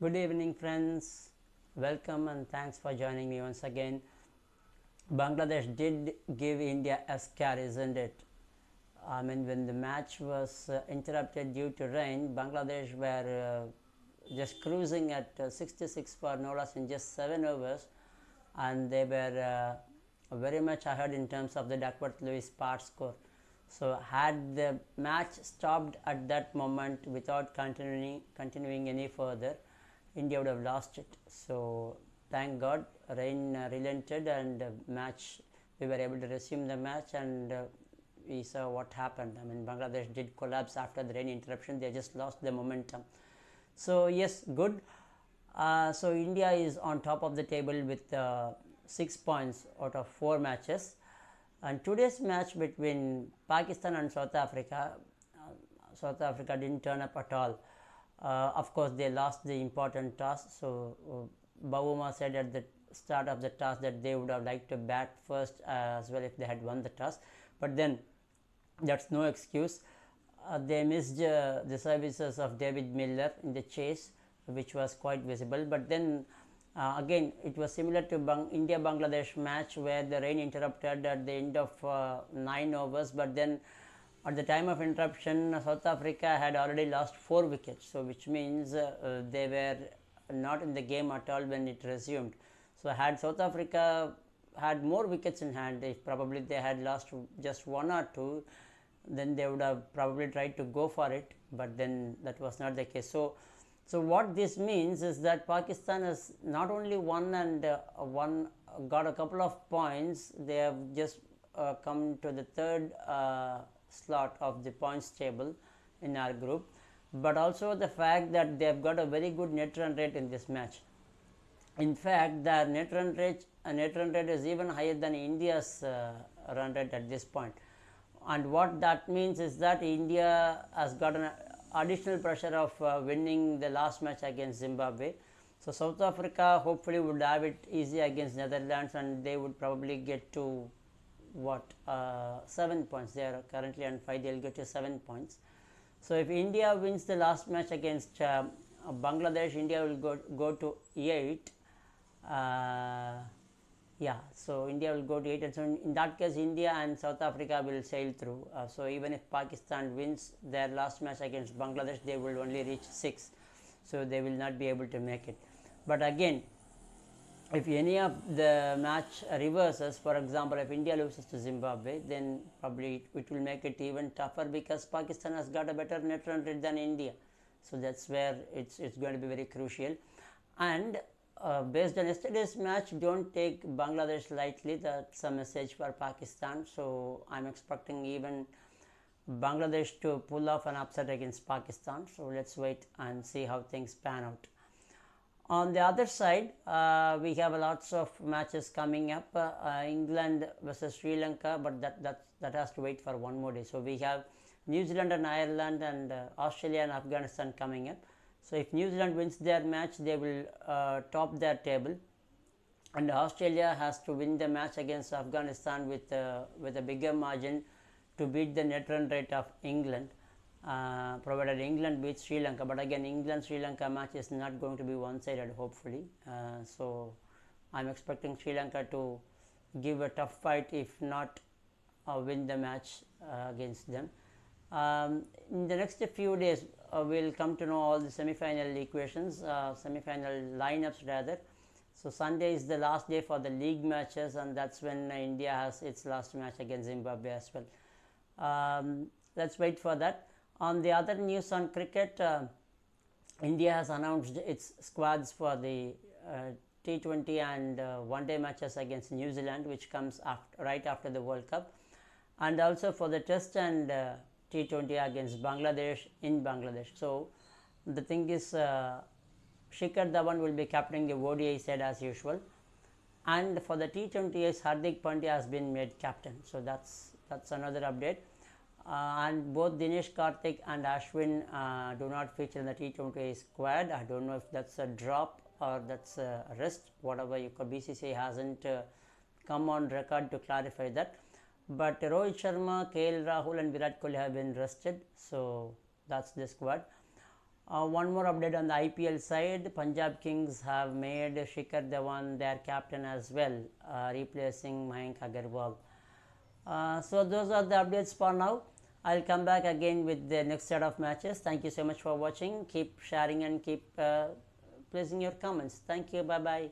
Good evening, friends. Welcome and thanks for joining me once again. Bangladesh did give India a scare, isn't it? I mean, when the match was interrupted due to rain, Bangladesh were just cruising at 66 for no loss in just 7 overs, and they were very much ahead in terms of the Duckworth Lewis part score. So, had the match stopped at that moment without continuing any further, India would have lost it. So, thank God, rain relented and match. We were able to resume the match, and we saw what happened. I mean, Bangladesh did collapse after the rain interruption. They just lost the momentum. So yes, good. So India is on top of the table with 6 points out of 4 matches. And today's match between Pakistan and South Africa didn't turn up at all. Of course, they lost the important toss. So Bavuma said at the start of the toss that they would have liked to bat first as well if they had won the toss. But then that's no excuse. They missed the services of David Miller in the chase, which was quite visible. But then again, it was similar to India Bangladesh match where the rain interrupted at the end of 9 overs. But then at the time of interruption, South Africa had already lost 4 wickets, so which means they were not in the game at all when it resumed. So had South Africa had more wickets in hand, if probably they had lost just 1 or 2, then they would have probably tried to go for it, but then that was not the case. So what this means is that Pakistan has not only won and got a couple of points, they have just come to the third slot of the points table in our group, but also the fact that they have got a very good net run rate in this match. In fact, their net run rate is even higher than India's run rate at this point. And what that means is that India has got an additional pressure of winning the last match against Zimbabwe. So South Africa hopefully would have it easy against Netherlands, and they would probably get to 7 points. They are currently on 5. They'll get to 7 points. So if India wins the last match against Bangladesh, India will go to 8. So India will go to 8, and so in that case India and South Africa will sail through. So even if Pakistan wins their last match against Bangladesh, they will only reach 6, so they will not be able to make it. But again, if any of the match reverses, for example, if India loses to Zimbabwe, then probably it will make it even tougher because Pakistan has got a better net run rate than India. So that's where it's going to be very crucial. And based on yesterday's match, don't take Bangladesh lightly. That's a message for Pakistan. So I'm expecting even Bangladesh to pull off an upset against Pakistan. So let's wait and see how things pan out. On the other side, we have lots of matches coming up. England versus Sri Lanka, but that has to wait for one more day. So we have New Zealand and Ireland and Australia and Afghanistan coming up. So if New Zealand wins their match, they will top their table, and Australia has to win the match against Afghanistan with a bigger margin to beat the net run rate of England, provided England beats Sri Lanka. But again, England-Sri Lanka match is not going to be one-sided, hopefully. So I'm expecting Sri Lanka to give a tough fight, if not win the match against them. In the next few days, we'll come to know all the semi-final semi-final lineups rather. So Sunday is the last day for the league matches, and that's when India has its last match against Zimbabwe as well. Let's wait for that. On the other news on cricket, India has announced its squads for the T20 and one-day matches against New Zealand, which comes right after the World Cup, and also for the Test and T20 against Bangladesh in Bangladesh. So the thing is, Shikhar Dhawan will be captaining the ODI side as usual, and for the T20s, Hardik Pandya has been made captain. So that's another update. And both Dinesh Karthik and Ashwin do not feature in the T20 squad. I don't know if that's a drop or that's a rest. Whatever BCCI hasn't come on record to clarify that. But Rohit Sharma, KL Rahul and Virat Kohli have been rested, so that's the squad. One more update on the IPL side. Punjab Kings have made Shikhar Dhawan their captain as well, replacing Mayank Agarwal. So those are the updates for now. I'll come back again with the next set of matches. Thank you so much for watching. Keep sharing and keep placing your comments. Thank you. Bye bye.